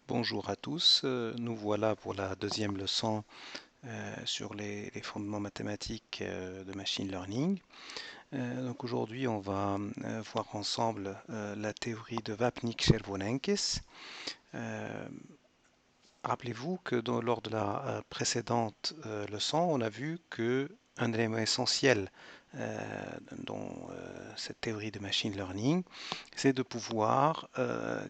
Bonjour à tous, nous voilà pour la deuxième leçon sur les fondements mathématiques de machine learning. Donc aujourd'hui, on va voir ensemble la théorie de Vapnik-Chervonenkis. Euh, Rappelez-vous que lors de la précédente leçon, on a vu que un élément essentiel dans cette théorie de machine learning, c'est de pouvoir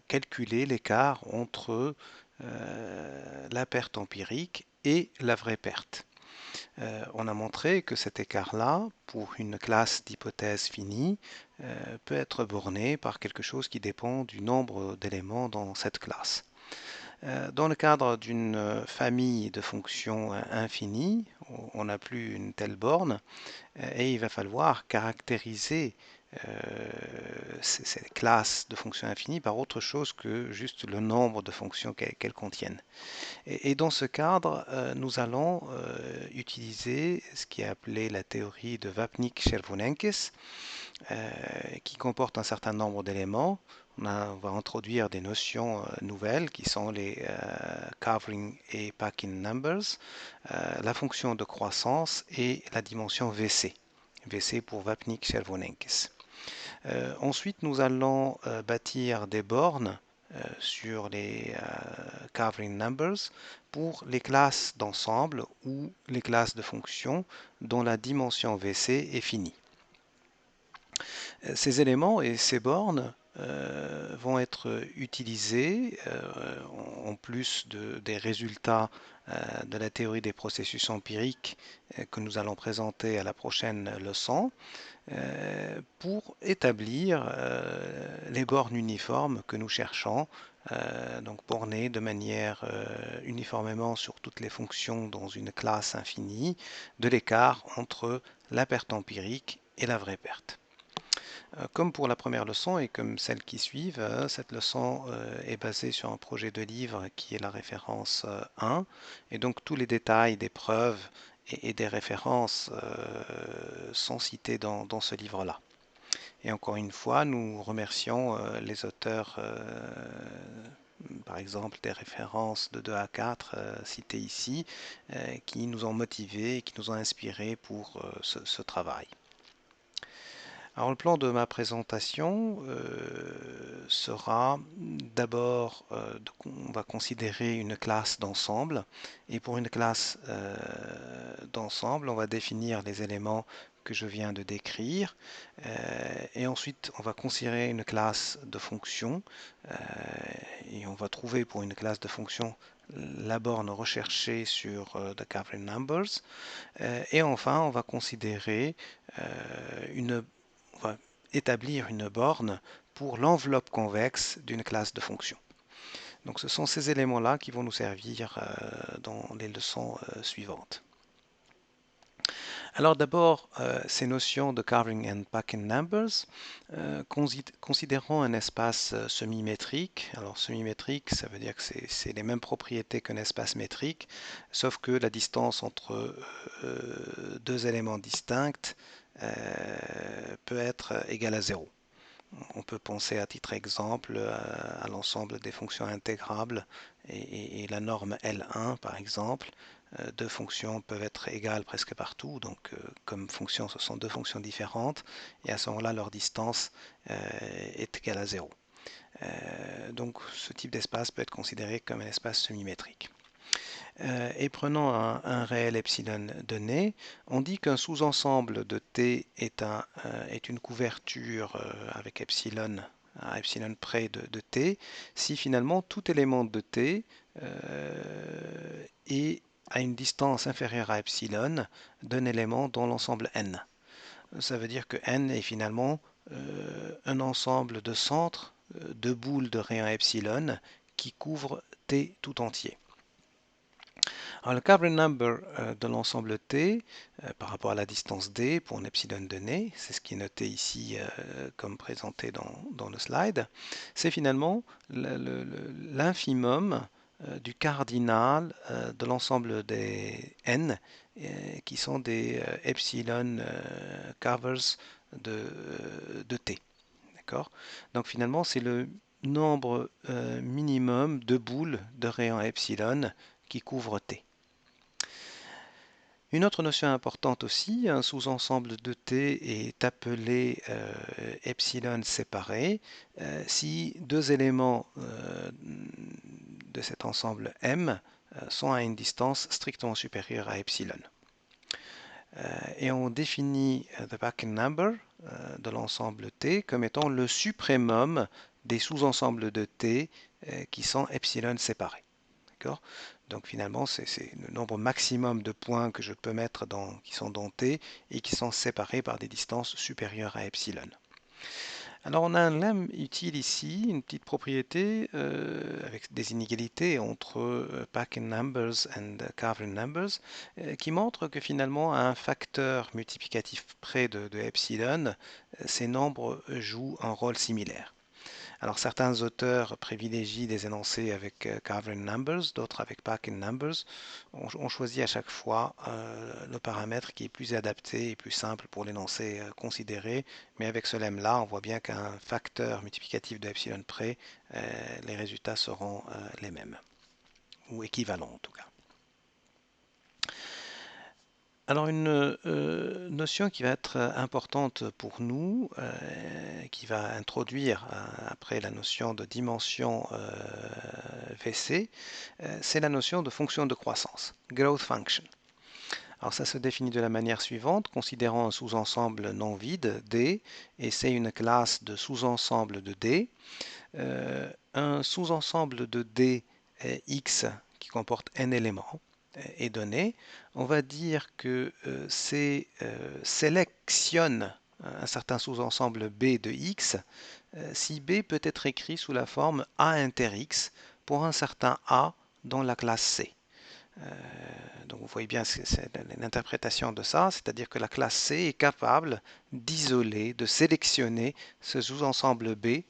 calculer l'écart entre la perte empirique et la vraie perte. On a montré que cet écart-là, pour une classe d'hypothèses finie, peut être borné par quelque chose qui dépend du nombre d'éléments dans cette classe. Dans le cadre d'une famille de fonctions infinies, on n'a plus une telle borne et il va falloir caractériser ces classes de fonctions infinies par autre chose que juste le nombre de fonctions qu'elles contiennent. Et dans ce cadre, nous allons utiliser ce qui est appelé la théorie de Vapnik-Chervonenkis, qui comporte un certain nombre d'éléments. On va introduire des notions nouvelles qui sont les covering et packing numbers, la fonction de croissance et la dimension VC. VC pour Vapnik-Chervonenkis. Ensuite, nous allons bâtir des bornes sur les covering numbers pour les classes d'ensemble ou les classes de fonctions dont la dimension VC est finie. Ces éléments et ces bornes vont être utilisés en plus des résultats de la théorie des processus empiriques que nous allons présenter à la prochaine leçon pour établir les bornes uniformes que nous cherchons, donc bornées de manière uniformément sur toutes les fonctions dans une classe infinie de l'écart entre la perte empirique et la vraie perte. Comme pour la première leçon et comme celles qui suivent, cette leçon est basée sur un projet de livre qui est la référence 1, et donc tous les détails des preuves et des références sont cités dans ce livre-là. Et encore une fois, nous remercions les auteurs, par exemple des références de 2 à 4 citées ici, qui nous ont motivés, qui nous ont inspirés pour ce travail. Alors le plan de ma présentation sera d'abord, on va considérer une classe d'ensemble et pour une classe d'ensemble, on va définir les éléments que je viens de décrire et ensuite on va considérer une classe de fonctions et on va trouver pour une classe de fonctions la borne recherchée sur the covering numbers et enfin on va considérer on va établir une borne pour l'enveloppe convexe d'une classe de fonctions. Donc ce sont ces éléments-là qui vont nous servir dans les leçons suivantes. Alors d'abord, ces notions de covering and packing numbers, considérons un espace semi-métrique. Alors semi-métrique, ça veut dire que c'est les mêmes propriétés qu'un espace métrique, sauf que la distance entre deux éléments distincts peut être égale à 0. On peut penser à titre exemple à l'ensemble des fonctions intégrables et la norme L1 par exemple. Deux fonctions peuvent être égales presque partout, donc comme fonctions ce sont deux fonctions différentes et à ce moment-là leur distance est égale à 0. Donc ce type d'espace peut être considéré comme un espace semi-métrique. Et prenons un réel epsilon donné, on dit qu'un sous-ensemble de T est une couverture avec epsilon à epsilon près de T, si finalement tout élément de T est à une distance inférieure à epsilon d'un élément dans l'ensemble N. Ça veut dire que N est finalement un ensemble de centres de boules de rayon epsilon qui couvrent T tout entier. Alors, le covering number de l'ensemble T par rapport à la distance D pour un epsilon donné, c'est ce qui est noté ici comme présenté dans le slide, c'est finalement l'infimum du cardinal de l'ensemble des n qui sont des epsilon covers de T. D'accord. Donc finalement, c'est le nombre minimum de boules de rayon epsilon qui couvrent T. Une autre notion importante aussi, un sous-ensemble de T est appelé epsilon séparé si deux éléments de cet ensemble M sont à une distance strictement supérieure à epsilon. Et on définit the Paschen number de l'ensemble T comme étant le suprémum des sous-ensembles de T qui sont epsilon séparés. Donc finalement, c'est le nombre maximum de points que je peux mettre qui sont dans T et qui sont séparés par des distances supérieures à epsilon. Alors on a un lemme utile ici, une petite propriété avec des inégalités entre Paschen numbers and Carver numbers qui montre que finalement à un facteur multiplicatif près de epsilon, ces nombres jouent un rôle similaire. Alors certains auteurs privilégient des énoncés avec Carver numbers, d'autres avec Paschen numbers. On choisit à chaque fois le paramètre qui est plus adapté et plus simple pour l'énoncé considéré. Mais avec ce lemme-là, on voit bien qu'à un facteur multiplicatif de epsilon près, les résultats seront les mêmes, ou équivalents en tout cas. Alors une notion qui va être importante pour nous, qui va introduire après la notion de dimension VC, c'est la notion de fonction de croissance, growth function. Alors ça se définit de la manière suivante, considérant un sous-ensemble non vide, D, et c'est une classe de sous-ensemble de D. Un sous-ensemble de D X qui comporte n éléments est donné, on va dire que C sélectionne un certain sous-ensemble B de X si B peut être écrit sous la forme A inter X pour un certain A dans la classe C. Donc vous voyez bien l'interprétation de ça, c'est-à-dire que la classe C est capable d'isoler, de sélectionner ce sous-ensemble B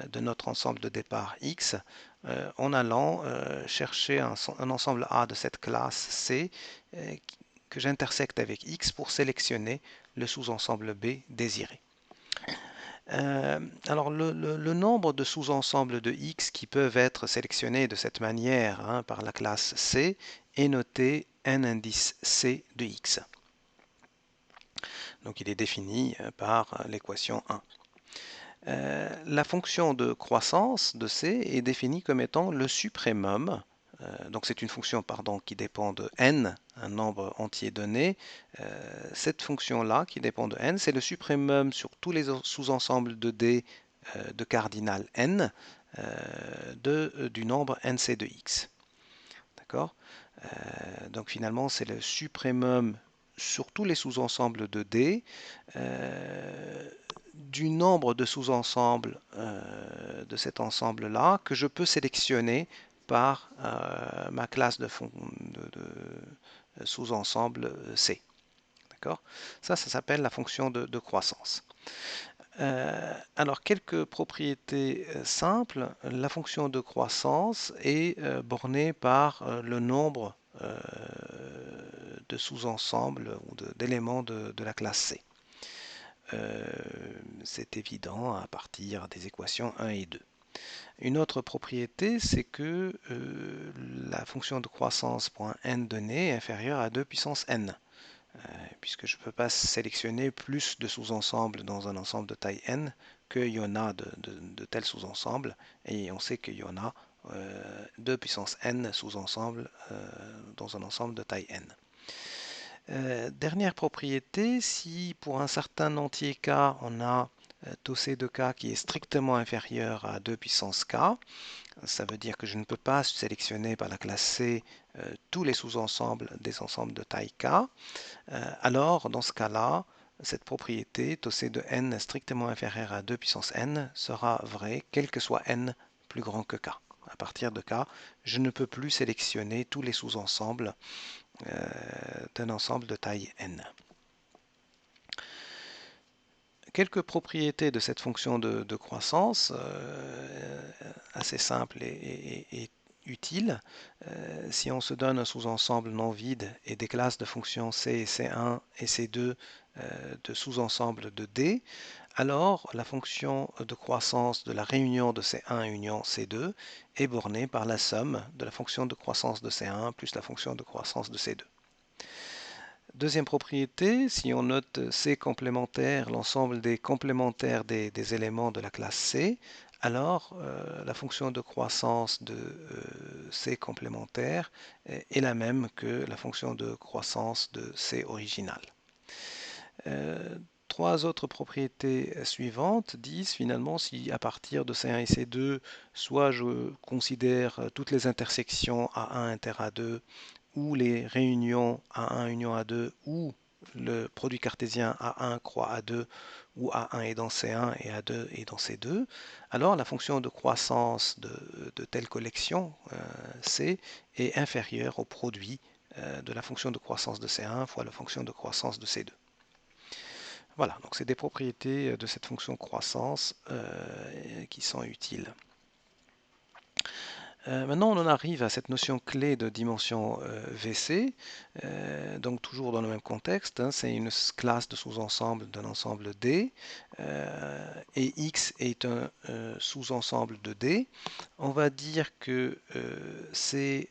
de notre ensemble de départ X en allant chercher un ensemble A de cette classe C que j'intersecte avec X pour sélectionner le sous-ensemble B désiré. Alors le nombre de sous-ensembles de X qui peuvent être sélectionnés de cette manière par la classe C est noté n indice C de X. Donc il est défini par l'équation 1. La fonction de croissance de C est définie comme étant le suprémum. Donc c'est une fonction qui dépend de n, un nombre entier donné. Cette fonction-là, qui dépend de n, c'est le suprémum sur tous les sous-ensembles de D de cardinal n du nombre nc de x. D'accord? Donc finalement, c'est le suprémum sur tous les sous-ensembles de D du nombre de sous-ensembles de cet ensemble-là que je peux sélectionner par ma classe de sous-ensemble C. D'accord? Ça s'appelle la fonction de croissance. Alors, quelques propriétés simples. La fonction de croissance est bornée par le nombre de sous-ensembles ou d'éléments de la classe C. C'est évident à partir des équations 1 et 2. Une autre propriété, c'est que la fonction de croissance pour un n donné est inférieure à 2 puissance n, puisque je ne peux pas sélectionner plus de sous-ensembles dans un ensemble de taille n qu'il y en a de tels sous-ensembles, et on sait qu'il y en a 2 puissance n sous-ensembles dans un ensemble de taille n. Dernière propriété, si pour un certain entier k, on a taux C de k qui est strictement inférieur à 2 puissance k, ça veut dire que je ne peux pas sélectionner par la classe C tous les sous-ensembles des ensembles de taille k. Alors, dans ce cas-là, cette propriété, taux C de n strictement inférieur à 2 puissance n, sera vraie, quel que soit n plus grand que k. À partir de k, je ne peux plus sélectionner tous les sous-ensembles d'un ensemble de taille n. Quelques propriétés de cette fonction de croissance, assez simple et utile. Si on se donne un sous-ensemble non vide et des classes de fonctions C, C1 et C2 de sous-ensemble de D, alors la fonction de croissance de la réunion de C1 union C2 est bornée par la somme de la fonction de croissance de C1 plus la fonction de croissance de C2. Deuxième propriété, si on note C complémentaire, l'ensemble des complémentaires des éléments de la classe C, alors la fonction de croissance de C complémentaire est la même que la fonction de croissance de C originale. Trois autres propriétés suivantes disent finalement si à partir de C1 et C2, soit je considère toutes les intersections A1 inter A2 ou les réunions A1 union A2 ou le produit cartésien A1 croix A2 ou A1 est dans C1 et A2 est dans C2, alors la fonction de croissance de telle collection C est inférieure au produit de la fonction de croissance de C1 fois la fonction de croissance de C2. Voilà, donc c'est des propriétés de cette fonction croissance qui sont utiles. Maintenant, on en arrive à cette notion clé de dimension VC, donc toujours dans le même contexte, hein, c'est une classe de sous-ensemble d'un ensemble D, et X est un sous-ensemble de D. On va dire que c'est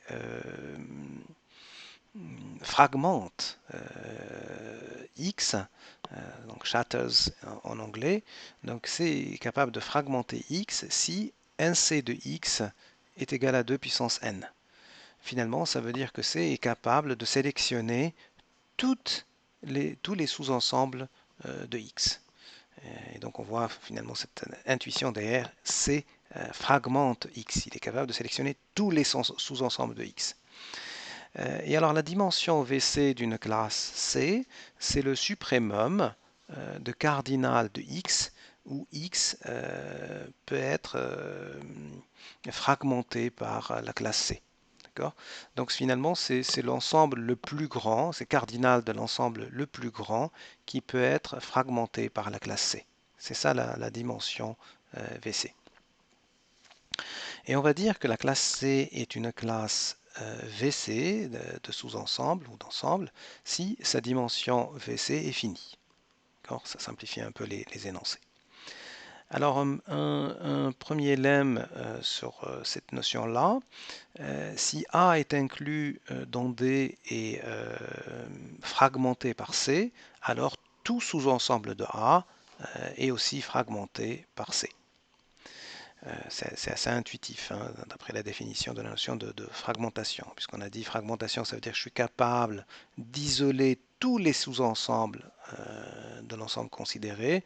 fragmente X, donc shatters en anglais, donc c'est capable de fragmenter X si NC de X est égal à 2 puissance N. Finalement, ça veut dire que C est capable de sélectionner tous les sous-ensembles de X. Et donc on voit finalement cette intuition derrière C fragmente X. Il est capable de sélectionner tous les sous-ensembles de X. Et alors la dimension VC d'une classe C, c'est le suprémum de cardinal de X, où X peut être fragmenté par la classe C. Donc finalement, c'est l'ensemble le plus grand, c'est cardinal de l'ensemble le plus grand qui peut être fragmenté par la classe C. C'est ça la dimension VC. Et on va dire que la classe C est une classe VC de sous-ensemble ou d'ensemble si sa dimension VC est finie. Ça simplifie un peu les énoncés. Alors un premier lemme sur cette notion-là, si A est inclus dans D et fragmenté par C, alors tout sous-ensemble de A est aussi fragmenté par C. C'est assez intuitif, hein, d'après la définition de la notion de fragmentation, puisqu'on a dit fragmentation, ça veut dire que je suis capable d'isoler tous les sous-ensembles de l'ensemble considéré.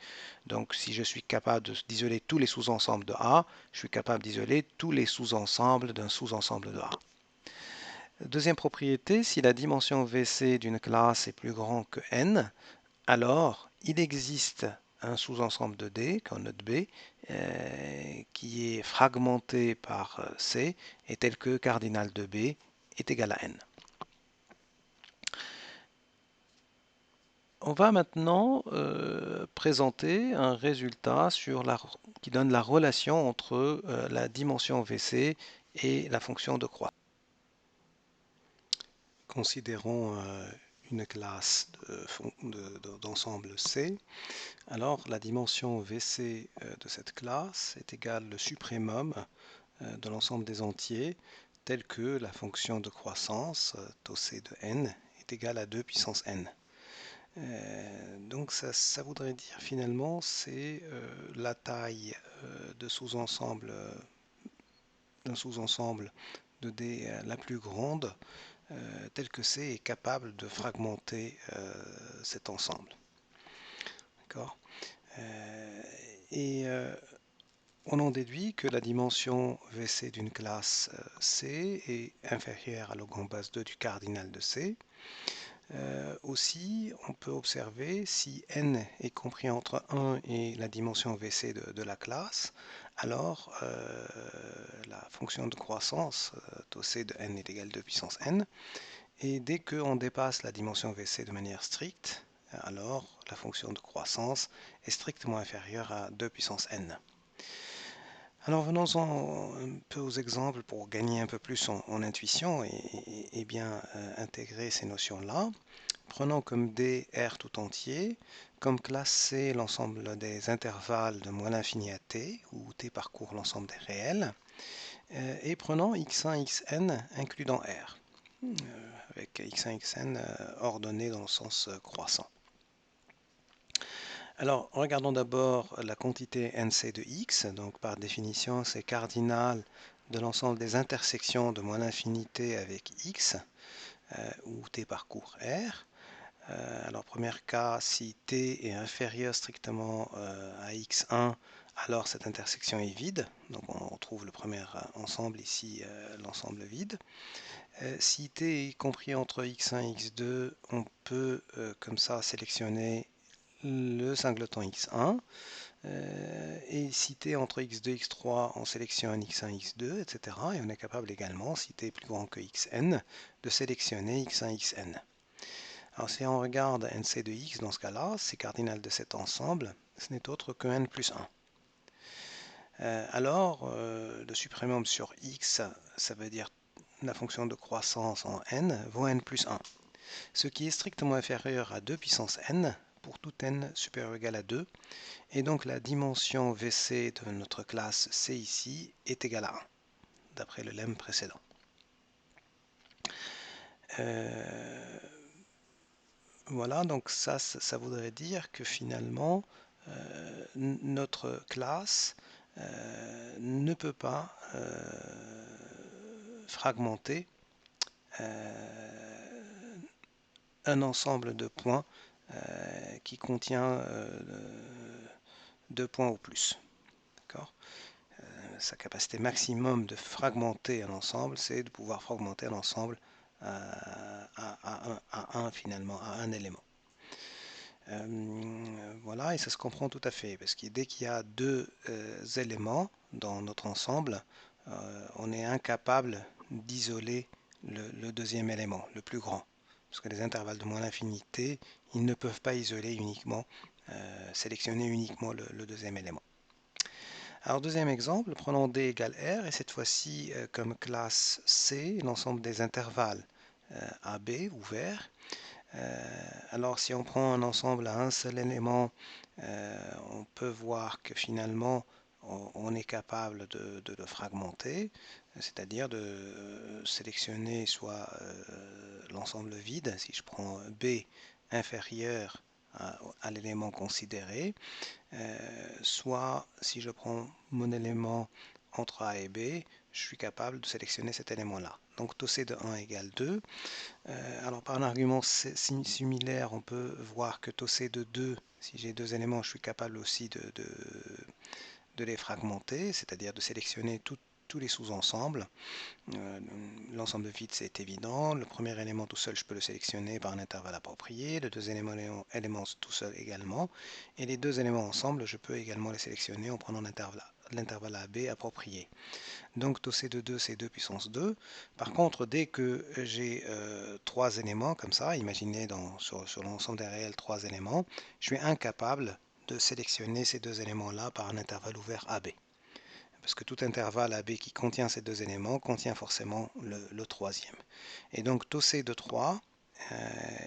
Donc si je suis capable d'isoler tous les sous-ensembles de A, je suis capable d'isoler tous les sous-ensembles d'un sous-ensemble de A. Deuxième propriété, si la dimension VC d'une classe est plus grande que n, alors il existe un sous-ensemble de D, qu'en note B, qui est fragmenté par C, et tel que cardinal de B est égal à n. On va maintenant présenter un résultat qui donne la relation entre la dimension VC et la fonction de croissance. Considérons une classe d'ensemble C. Alors la dimension VC de cette classe est égale au suprémum de l'ensemble des entiers, tel que la fonction de croissance, tau c de n, est égale à 2 puissance n. Donc ça voudrait dire finalement c'est la taille de sous-ensemble d'un sous-ensemble de D la plus grande, tel que C est capable de fragmenter cet ensemble. D'accord. Et on en déduit que la dimension VC d'une classe C est inférieure à log en base 2 du cardinal de C. Aussi, on peut observer si n est compris entre 1 et la dimension VC de la classe, alors la fonction de croissance tau c de n est égale à 2 puissance n. Et dès qu'on dépasse la dimension VC de manière stricte, alors la fonction de croissance est strictement inférieure à 2 puissance n. Alors venons-en un peu aux exemples pour gagner un peu plus en intuition et bien intégrer ces notions-là. prenons comme D R tout entier, comme classe C l'ensemble des intervalles de moins l'infini à t, où t parcourt l'ensemble des réels, et prenons x1, xn inclus dans R, avec x1, xn ordonnés dans le sens croissant. Alors, regardons d'abord la quantité nc de x, donc par définition c'est cardinal de l'ensemble des intersections de moins l'infinité avec x, où t parcourt R. Alors, premier cas, si t est inférieur strictement à x1, alors cette intersection est vide. Donc, on retrouve le premier ensemble ici, l'ensemble vide. Si t est compris entre x1 et x2, on peut comme ça sélectionner le singleton x1. Et si t est entre x2 et x3, on sélectionne x1, x2, etc. Et on est capable également, si t est plus grand que xn, de sélectionner x1, xn. Alors si on regarde nc de x dans ce cas-là, c'est cardinal de cet ensemble, ce n'est autre que n plus 1. Alors, le suprêmum sur x, ça veut dire la fonction de croissance en n, vaut n plus 1, ce qui est strictement inférieur à 2 puissance n pour tout n supérieur ou égal à 2, et donc la dimension VC de notre classe C ici est égale à 1, d'après le lemme précédent. Voilà, donc ça voudrait dire que finalement, notre classe ne peut pas fragmenter un ensemble de points qui contient 2 points ou plus. Sa capacité maximum de fragmenter un ensemble, c'est de pouvoir fragmenter un ensemble à un finalement, à un élément. Voilà, et ça se comprend tout à fait, parce que dès qu'il y a deux éléments dans notre ensemble, on est incapable d'isoler le deuxième élément, le plus grand. Parce que les intervalles de moins l'infinité, ils ne peuvent pas isoler uniquement, sélectionner uniquement le deuxième élément. Alors, deuxième exemple, prenons D égale R, et cette fois-ci, comme classe C, l'ensemble des intervalles AB ouverts. Alors, si on prend un ensemble à un seul élément, on peut voir que finalement, on est capable de le fragmenter, c'est-à-dire de sélectionner soit l'ensemble vide, si je prends B inférieur à l'élément considéré, soit si je prends mon élément entre A et B, je suis capable de sélectionner cet élément-là. Donc taux C de 1 égale 2. Alors par un argument similaire, on peut voir que taux C de 2, si j'ai deux éléments, je suis capable aussi de les fragmenter, c'est-à-dire de sélectionner tous les sous-ensembles. L'ensemble vide, c'est évident. Le premier élément tout seul, je peux le sélectionner par un intervalle approprié. Le deuxième élément tout seul également. Et les deux éléments ensemble, je peux également les sélectionner en prenant l'intervalle AB approprié. Donc taux C de 2, c'est 2 puissance 2. Par contre, dès que j'ai trois éléments comme ça, imaginez sur l'ensemble des réels trois éléments, je suis incapable de sélectionner ces deux éléments-là par un intervalle ouvert AB. Parce que tout intervalle AB qui contient ces deux éléments contient forcément le troisième. Et donc taux C de 3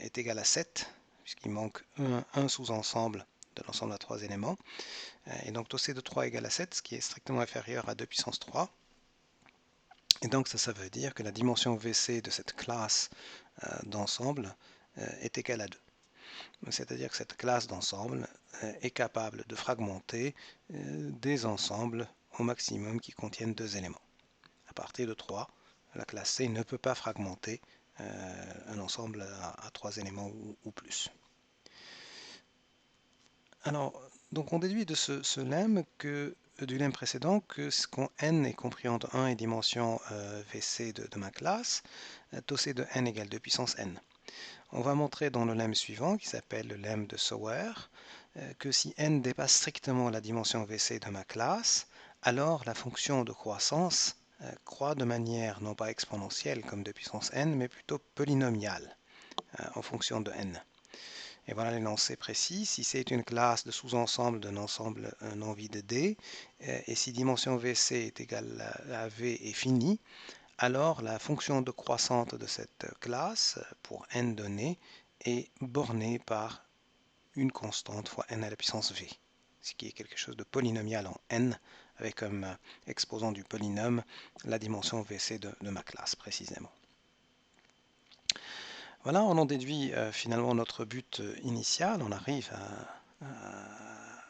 est égal à 7, puisqu'il manque un sous-ensemble de l'ensemble à trois éléments. Et donc taux C de 3 égale à 7, ce qui est strictement inférieur à 2 puissance 3. Et donc ça veut dire que la dimension VC de cette classe d'ensemble est égale à 2. C'est-à-dire que cette classe d'ensemble est capable de fragmenter des ensembles au maximum qui contiennent deux éléments. À partir de 3, la classe C ne peut pas fragmenter un ensemble à trois éléments ou plus. Alors, donc on déduit de ce lemme du lemme précédent que quand n est compris entre 1 et dimension VC de ma classe, taux C de n égale 2 puissance n. On va montrer dans le lemme suivant, qui s'appelle le lemme de Sauer, que si n dépasse strictement la dimension VC de ma classe, alors la fonction de croissance croît de manière non pas exponentielle comme 2 puissance n, mais plutôt polynomiale en fonction de n. Et voilà l'énoncé précis. Si c'est une classe de sous-ensemble d'un ensemble non vide D, et si dimension VC est égale à V est finie, alors la fonction de croissante de cette classe, pour n données, est borné par une constante fois n à la puissance v, ce qui est quelque chose de polynomial en n, avec comme exposant du polynôme la dimension vc de ma classe précisément. Voilà, on en déduit finalement notre but initial. On arrive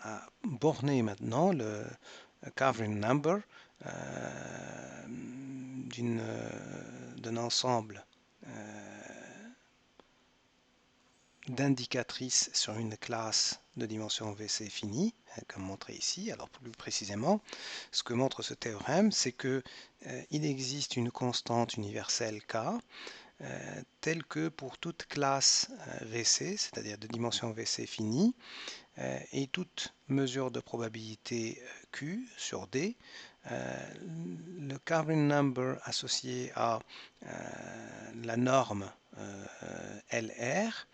à borner maintenant le covering number d'un ensemble d'indicatrices sur une classe de dimension VC finie, comme montré ici. Alors plus précisément, ce que montre ce théorème, c'est que il existe une constante universelle K telle que pour toute classe VC, c'est-à-dire de dimension VC finie, et toute mesure de probabilité Q sur D, le covering number associé à la norme LR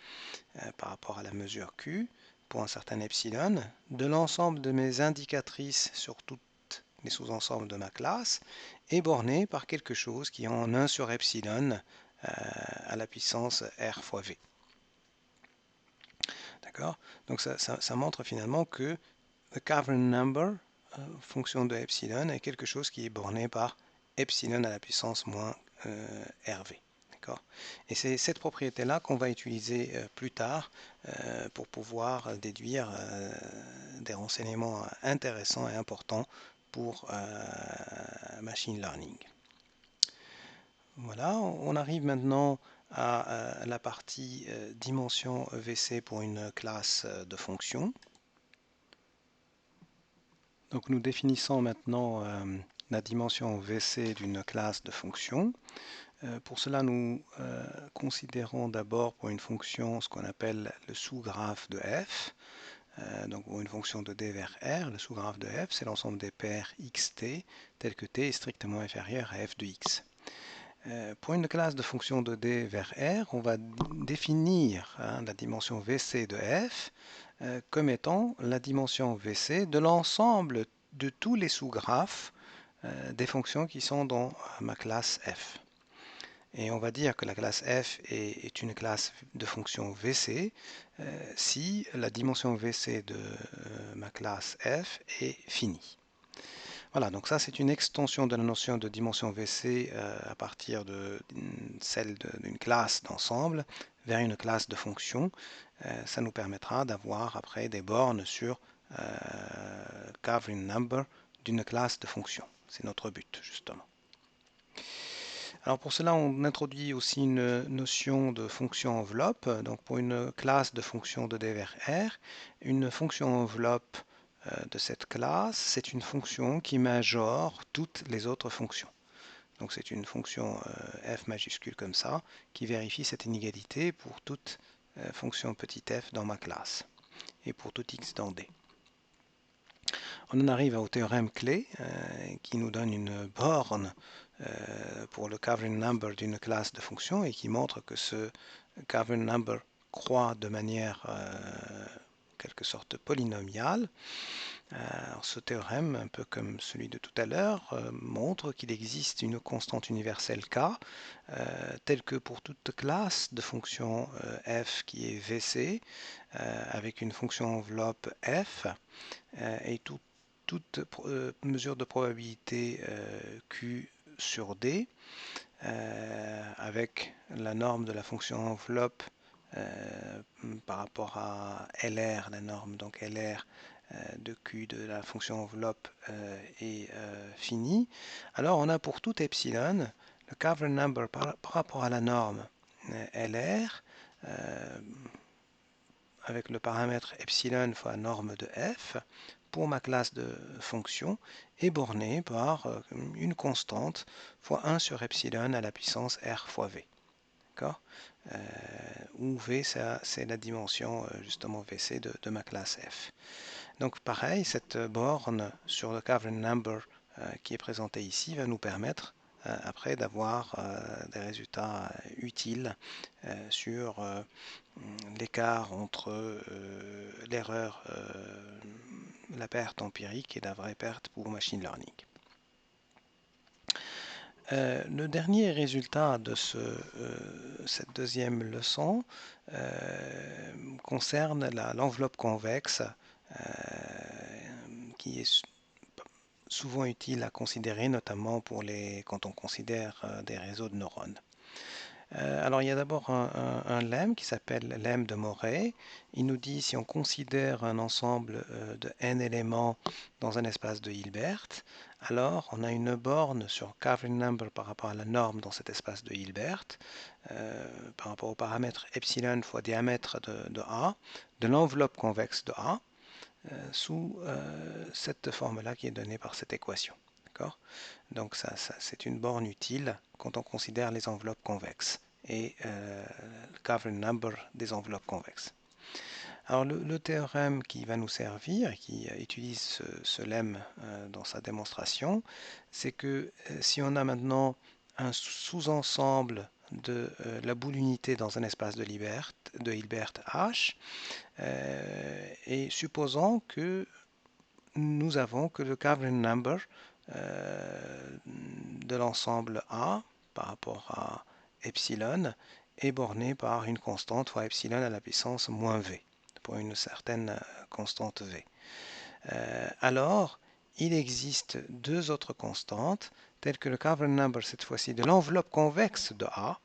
par rapport à la mesure Q pour un certain epsilon de l'ensemble de mes indicatrices sur toutes les sous-ensembles de ma classe est borné par quelque chose qui est en 1 sur epsilon à la puissance R fois V. D'accord? Donc ça montre finalement que le covering number, fonction de epsilon, est quelque chose qui est borné par epsilon à la puissance moins RV. Et c'est cette propriété-là qu'on va utiliser plus tard pour pouvoir déduire des renseignements intéressants et importants pour machine learning. Voilà, on arrive maintenant à la partie dimension VC pour une classe de fonctions. Donc nous définissons maintenant la dimension VC d'une classe de fonctions. Pour cela, nous considérons d'abord pour une fonction ce qu'on appelle le sous-graphe de f. Donc pour une fonction de d vers r, le sous-graphe de f, c'est l'ensemble des paires xt, tel que t est strictement inférieur à f de x. Pour une classe de fonction de d vers r, on va définir la dimension vc de f comme étant la dimension vc de l'ensemble de tous les sous-graphes des fonctions qui sont dans ma classe f. Et on va dire que la classe f est une classe de fonctions VC si la dimension VC de ma classe f est finie. Voilà, donc ça c'est une extension de la notion de dimension VC à partir de celle d'une classe d'ensemble vers une classe de fonctions. Ça nous permettra d'avoir après des bornes sur covering number d'une classe de fonctions. C'est notre but justement. Alors pour cela, on introduit aussi une notion de fonction enveloppe. Donc pour une classe de fonction de D vers R, une fonction enveloppe de cette classe, c'est une fonction qui majore toutes les autres fonctions. Donc c'est une fonction f majuscule comme ça, qui vérifie cette inégalité pour toute fonction petit f dans ma classe, et pour tout x dans D. On en arrive au théorème clé qui nous donne une borne pour le covering number d'une classe de fonctions et qui montre que ce covering number croît de manière quelque sorte polynomiale. Alors ce théorème, un peu comme celui de tout à l'heure, montre qu'il existe une constante universelle k telle que pour toute classe de fonctions f qui est vc avec une fonction enveloppe f et toute mesure de probabilité q sur d avec la norme de la fonction enveloppe par rapport à LR, la norme donc LR de Q de la fonction enveloppe est finie. Alors on a pour tout epsilon le covering number par rapport à la norme LR avec le paramètre epsilon fois norme de f pour ma classe de fonction est borné par une constante fois 1 sur epsilon à la puissance r fois v. Où v c'est la dimension justement vc de ma classe f. Donc pareil, cette borne sur le covering number qui est présentée ici va nous permettre après d'avoir des résultats utiles sur l'écart entre l'erreur, la perte empirique et la vraie perte pour machine learning. Le dernier résultat de cette deuxième leçon concerne l'enveloppe convexe qui est souvent utile à considérer, notamment quand on considère des réseaux de neurones. Alors il y a d'abord un lemme qui s'appelle lemme de Morey. Il nous dit si on considère un ensemble de n éléments dans un espace de Hilbert, alors on a une borne sur covering number par rapport à la norme dans cet espace de Hilbert, par rapport au paramètre epsilon fois diamètre de A, de l'enveloppe convexe de A, sous cette forme-là qui est donnée par cette équation. D'accord? Donc c'est une borne utile quand on considère les enveloppes convexes et le covering number des enveloppes convexes. Alors le théorème qui va nous servir, qui utilise ce lemme dans sa démonstration, c'est que si on a maintenant un sous-ensemble de la boule unité dans un espace de Hilbert H, et supposons que nous avons que le covering number de l'ensemble A par rapport à epsilon est borné par une constante fois epsilon à la puissance moins v pour une certaine constante v. Alors, il existe deux autres constantes telles que le covering number cette fois-ci de l'enveloppe convexe de A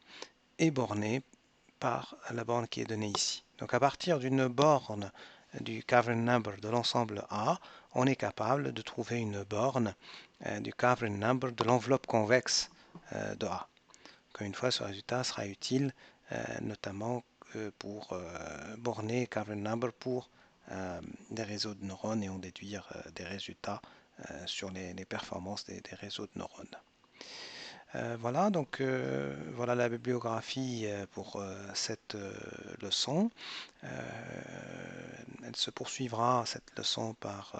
est borné par la borne qui est donnée ici. Donc à partir d'une borne du covering number de l'ensemble A, on est capable de trouver une borne du covering number de l'enveloppe convexe de A. Encore une fois, ce résultat sera utile notamment pour borner covering number pour des réseaux de neurones et en déduire des résultats sur les performances des réseaux de neurones. Voilà, donc voilà la bibliographie pour cette leçon. Elle se poursuivra, cette leçon, par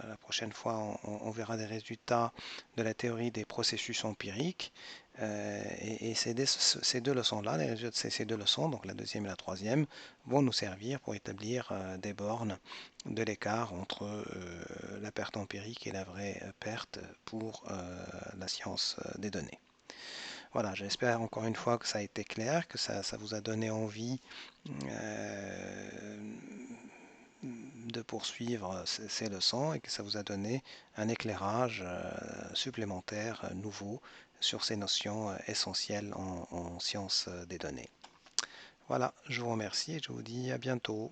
la prochaine fois, on verra des résultats de la théorie des processus empiriques. Et ces deux leçons-là, les résultats de ces deux leçons, donc la deuxième et la troisième, vont nous servir pour établir des bornes de l'écart entre la perte empirique et la vraie perte pour la science des données. Voilà, j'espère encore une fois que ça a été clair, que ça vous a donné envie de poursuivre ces leçons et que ça vous a donné un éclairage supplémentaire, nouveau, sur ces notions essentielles en sciences des données. Voilà, je vous remercie et je vous dis à bientôt.